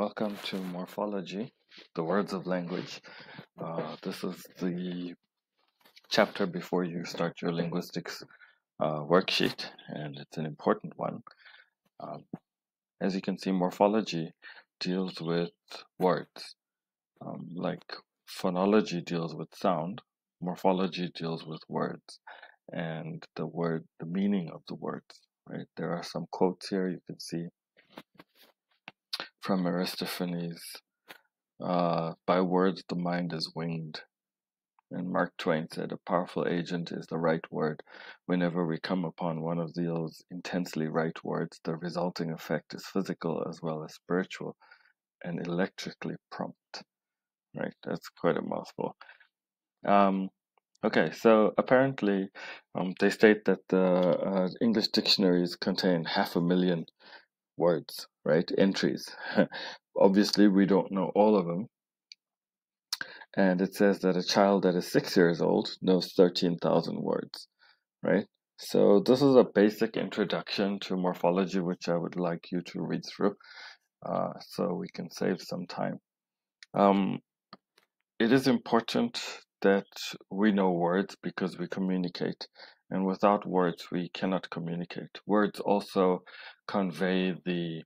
welcome to Morphology, the Words of Language. This is the chapter before you start your linguistics worksheet, and it's an important one. As you can see, morphology deals with words, like phonology deals with sound, morphology deals with words, and the meaning of the words, right? There are some quotes here you can see from Aristophanes. By words the mind is winged. And Mark Twain said, a powerful agent is the right word. Whenever we come upon one of those intensely right words, the resulting effect is physical as well as spiritual and electrically prompt. Right, that's quite a mouthful. Okay, so apparently they state that the English dictionaries contain 500,000 words, right? Entries. Obviously, we don't know all of them. And it says that a child that is 6 years old knows 13,000 words, right? So this is a basic introduction to morphology, which I would like you to read through, so we can save some time. It is important that we know words because we communicate, and without words, we cannot communicate. Words also convey the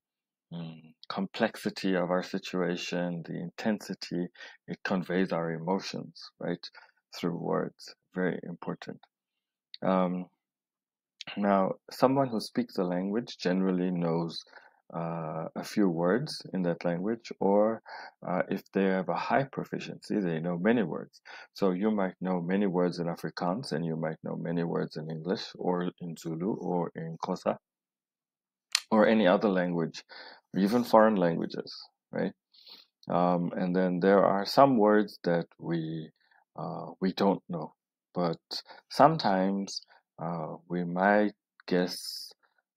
complexity of our situation, the intensity. It conveys our emotions, right, through words. Very important. Now, someone who speaks a language generally knows a few words in that language, or if they have a high proficiency, they know many words. So you might know many words in Afrikaans, and you might know many words in English, or in Zulu, or in Xhosa, or any other language, or even foreign languages, right? And then there are some words that we don't know, but sometimes we might guess,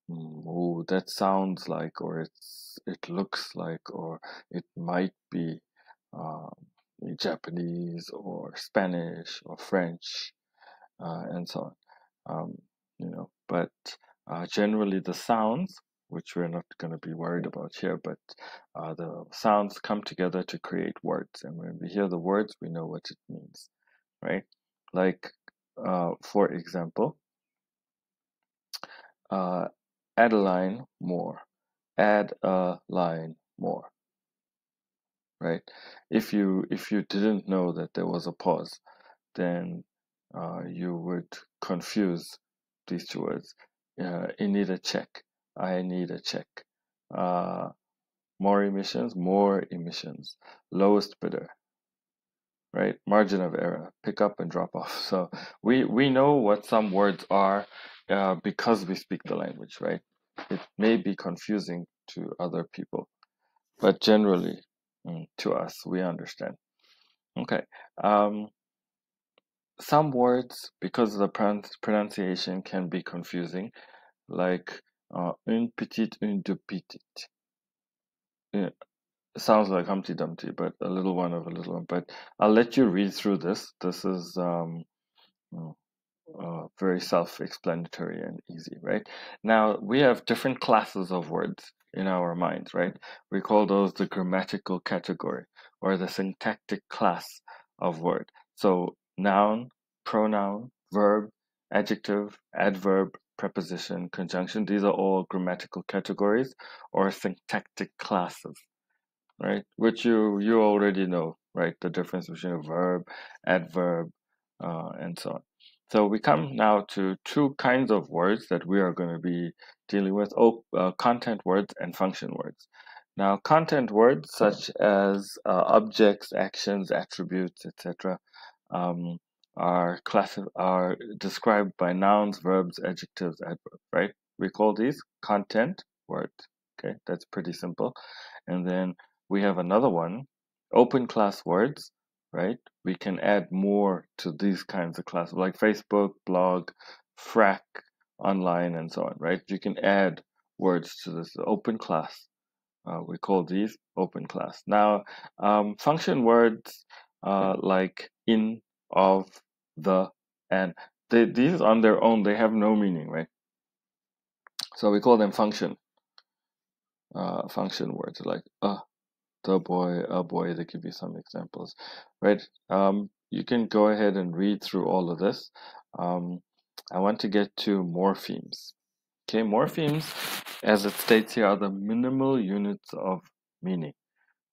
oh, that sounds like, or it looks like, or it might be Japanese or Spanish or French, and so on. But generally the sounds, which we're not going to be worried about here, but the sounds come together to create words, and when we hear the words, we know what it means, right? Like, for example, add a line more, add a line more, right? If you didn't know that there was a pause, then you would confuse these two words. You need a check. I need a check. More emissions. Lowest bidder, right? Margin of error, pick up and drop off. So we know what some words are because we speak the language, right? It may be confusing to other people, but generally to us, we understand. Okay. Some words, because of the pronunciation, can be confusing, like une petite, une deux petites. Yeah, sounds like Humpty Dumpty, but a little one of a little one. But I'll let you read through this. This is very self-explanatory and easy, right? Now, we have different classes of words in our minds, right? We call those the grammatical category or the syntactic class of word. So noun, pronoun, verb, adjective, adverb, preposition, conjunction, these are all grammatical categories or syntactic classes, right? Which you already know, right? The difference between a verb, adverb, and so on. So we come now to two kinds of words that we are going to be dealing with: content words and function words. Now, content words such as objects, actions, attributes, etc., are described by nouns, verbs, adjectives, adverbs. Right? We call these content words. Okay, that's pretty simple. And then we have another one, open class words, right? We can add more to these kinds of classes, like Facebook, blog, frac, online, and so on, right? You can add words to this open class. We call these open class. Now, function words like in, of, the, and these on their own, they have no meaning, right? So we call them function words, like the boy, a boy. They give you some examples, right? You can go ahead and read through all of this. I want to get to morphemes. Okay, morphemes, as it states here, are the minimal units of meaning,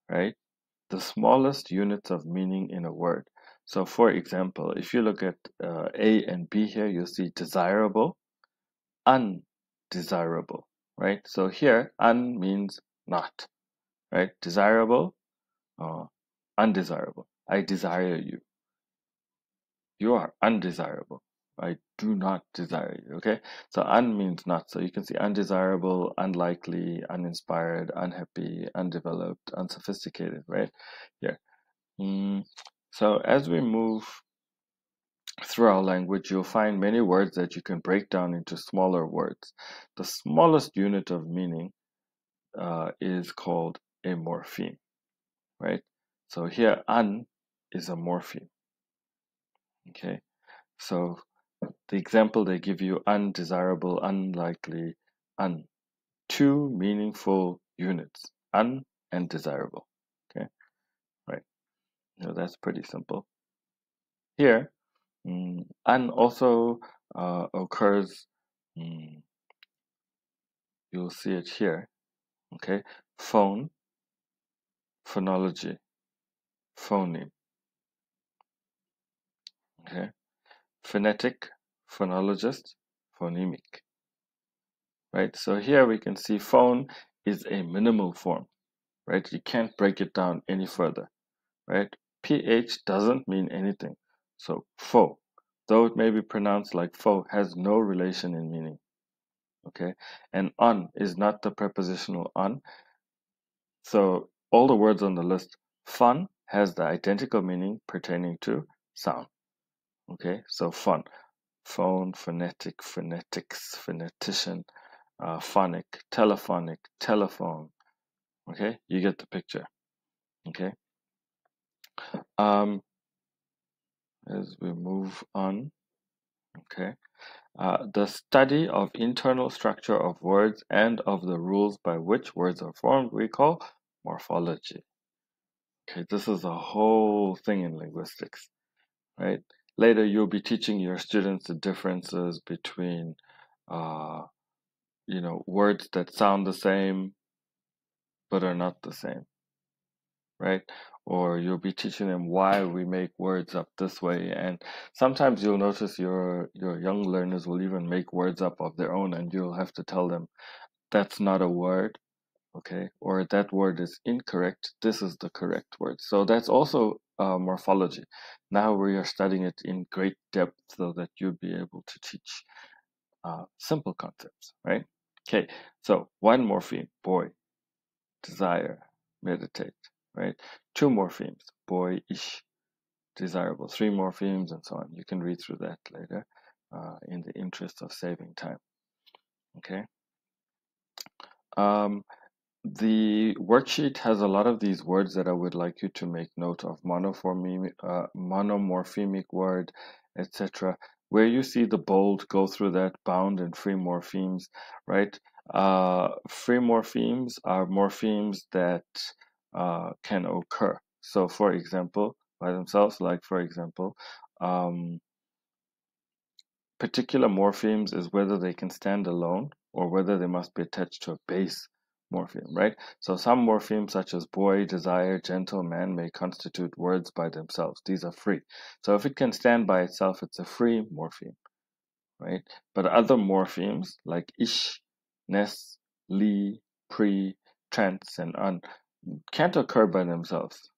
right? The smallest units of meaning in a word. So, for example, if you look at A and B here, you'll see desirable, undesirable, right? So here, un means not, right? Desirable, uh, undesirable. I desire you. You are undesirable. I do not desire you. Okay. So un means not. So you can see undesirable, unlikely, uninspired, unhappy, undeveloped, unsophisticated, right? Here. So as we move through our language, you'll find many words that you can break down into smaller words. The smallest unit of meaning is called a morpheme, right? So here, un is a morpheme. Okay. So the example they give you, undesirable, unlikely, un. Two meaningful units, un and desirable. Okay, right. So that's pretty simple. Here, un also occurs, you'll see it here. Okay, phone, phonology, phoneme. Okay, phonetic, phonologist, phonemic. Right, so here we can see phone is a minimal form, right? You can't break it down any further, right? PH doesn't mean anything. So fo, though it may be pronounced like fo, has no relation in meaning. Okay, and on is not the prepositional on. So all the words on the list, fun has the identical meaning pertaining to sound. Okay, so fun, phone, phonetic, phonetics, phonetician, phonic, telephonic, telephone. Okay, you get the picture. Okay, um, as we move on. Okay, the study of internal structure of words and of the rules by which words are formed we call morphology. Okay, this is a whole thing in linguistics, right? Later, you'll be teaching your students the differences between, uh, words that sound the same but are not the same, right? Or you'll be teaching them why we make words up this way. And sometimes you'll notice your young learners will even make words up of their own, and you'll have to tell them that's not a word, okay? Or that word is incorrect. This is the correct word. So that's also morphology. Now we are studying it in great depth so that you'll be able to teach simple concepts, right? Okay, so one morpheme, boy, desire, meditate, right? Two morphemes, boyish, desirable. Three morphemes, and so on. You can read through that later in the interest of saving time, okay? Um, the worksheet has a lot of these words that I would like you to make note of. Monomorphemic word, etc. Where you see the bold, go through that, bound and free morphemes, right? Free morphemes are morphemes that can occur. So, for example, by themselves, like for example, um, particular morphemes is whether they can stand alone or whether they must be attached to a base morpheme, right? So some morphemes such as boy, desire, gentle, man may constitute words by themselves. These are free. So if it can stand by itself, it's a free morpheme, right? But other morphemes like ish, ness, li, pre, trans, and un can't occur by themselves,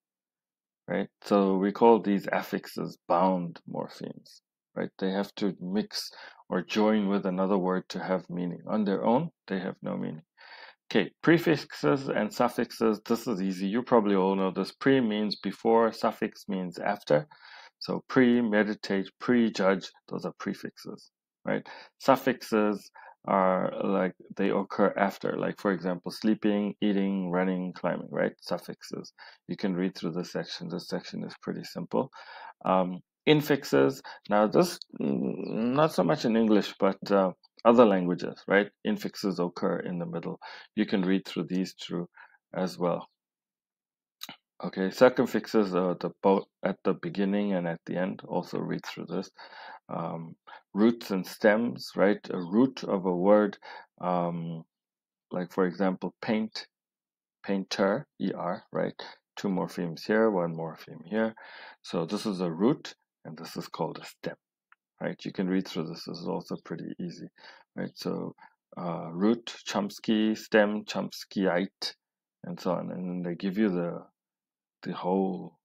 right? So we call these affixes bound morphemes, right? They have to mix or join with another word to have meaning. On their own, they have no meaning. Okay, prefixes and suffixes, this is easy. You probably all know this. Pre means before, suffix means after. So pre, meditate, prejudge, those are prefixes, right? Suffixes are like they occur after, like for example, sleeping, eating, running, climbing, right? Suffixes. You can read through this section. This section is pretty simple. Infixes, now this, not so much in English, but other languages, right? Infixes occur in the middle. You can read through these two as well. Okay, circumfixes the both at the beginning and at the end. Also read through this. Um, Roots and stems, right? A root of a word, like for example, paint, painter, er, right? Two morphemes here, one morpheme here. So this is a root, and this is called a stem, right? You can read through this. This is also pretty easy, right? So root, Chomsky, stem, Chomskyite, and so on. And then they give you the whole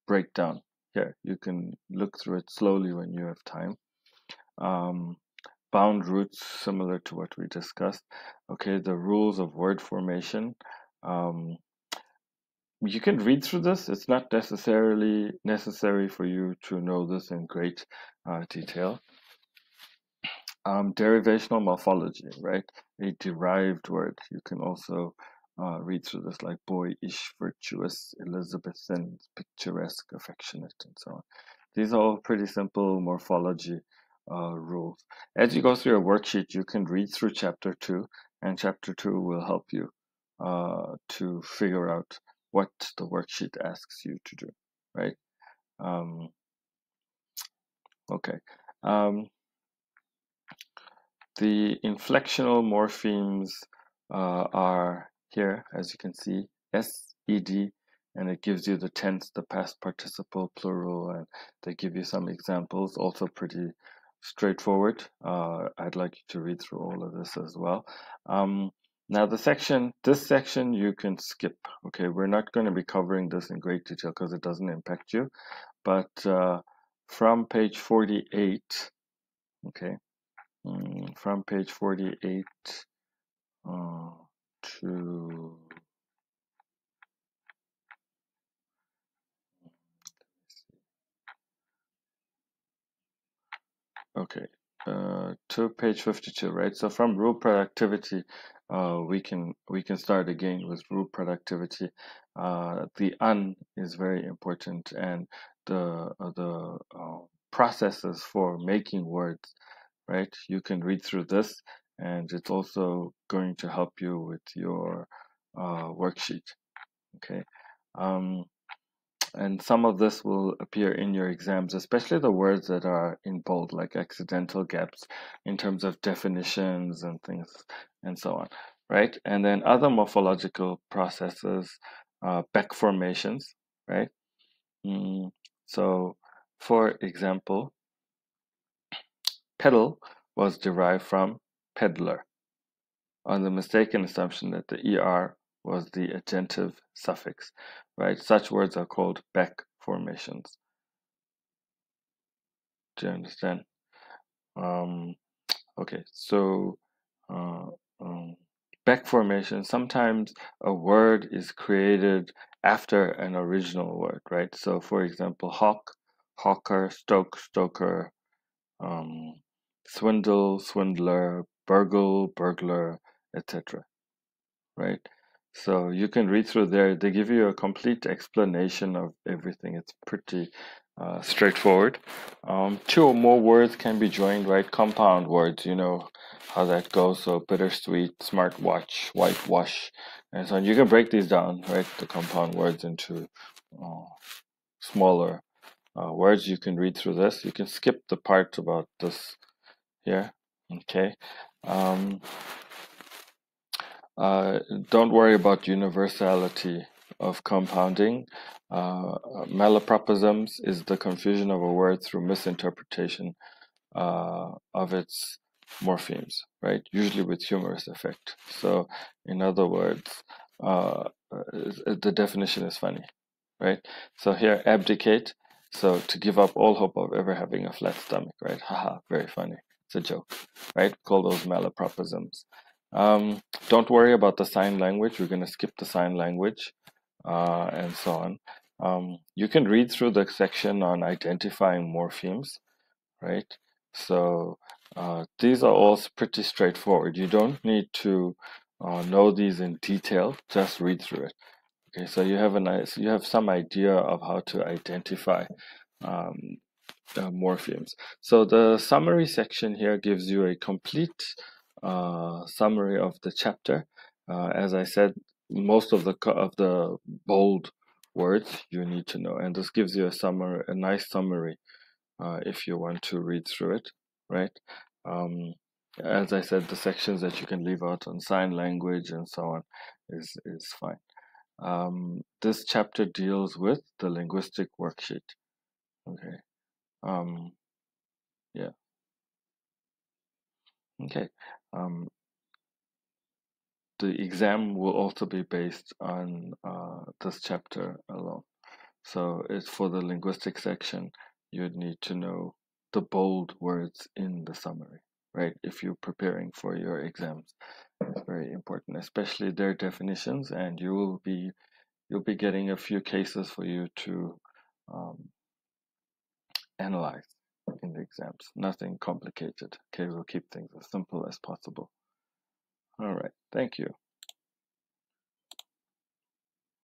breakdown here. You can look through it slowly when you have time. Bound roots, similar to what we discussed. Okay, the rules of word formation. Um, you can read through this. It's not necessarily necessary for you to know this in great detail. Derivational morphology, right? A derived word. You can also read through this, like boyish, virtuous, Elizabethan, picturesque, affectionate, and so on. These are all pretty simple morphology rules. As you go through your worksheet, you can read through chapter 2, and chapter 2 will help you to figure out what the worksheet asks you to do, right? Um, okay. The inflectional morphemes are here, as you can see, S, ED, and it gives you the tense, the past participle, plural, and they give you some examples, also pretty straightforward. I'd like you to read through all of this as well. Now this section you can skip, okay? We're not going to be covering this in great detail because it doesn't impact you, but from page 48, okay, from page 48 to okay to page 52, right? So from rule productivity, we can start again with rule productivity. The un is very important, and the processes for making words, right? You can read through this, and it's also going to help you with your worksheet. Okay. Um, and some of this will appear in your exams, especially the words that are in bold, like accidental gaps in terms of definitions and things and so on, right? And then other morphological processes, back formations, right? Mm, so, for example, pedal was derived from peddler on the mistaken assumption that the ER was the agentive suffix, right? Such words are called back formations. Do you understand? Um, okay, so uh, um, back formation, sometimes a word is created after an original word, right? So, for example, hawk, hawker, stoke, stoker, um, swindle, swindler, burgle, burglar, etc. Right? So you can read through there. They give you a complete explanation of everything. It's pretty straightforward. Two or more words can be joined, right? Compound words, you know how that goes. So bittersweet, smartwatch, whitewash, and so on. You can break these down, right? The compound words into uh, smaller words. You can read through this. You can skip the part about this here. Okay. Um, uh, don't worry about universality of compounding. Malapropisms is the confusion of a word through misinterpretation of its morphemes, right? Usually with humorous effect. So, in other words, the definition is funny, right? So here, abdicate. So to give up all hope of ever having a flat stomach, right? Haha, very funny. It's a joke, right? Call those malapropisms. Don't worry about the sign language. We're going to skip the sign language and so on. You can read through the section on identifying morphemes, right? So these are all pretty straightforward. You don't need to know these in detail. Just read through it. Okay, so you have some idea of how to identify um, morphemes. So the summary section here gives you a complete summary of the chapter. As I said, most of the bold words you need to know. And this gives you a nice summary if you want to read through it, right? Um, as I said, the sections that you can leave out on sign language and so on is fine. This chapter deals with the linguistic worksheet. Okay. Um, yeah. Okay. Um, the exam will also be based on this chapter alone. So it's for the linguistic section, you'd need to know the bold words in the summary, right? If you're preparing for your exams, it's very important, especially their definitions, and you'll be getting a few cases for you to um, analyze in the exams. Nothing complicated. Okay, we'll keep things as simple as possible. All right, thank you.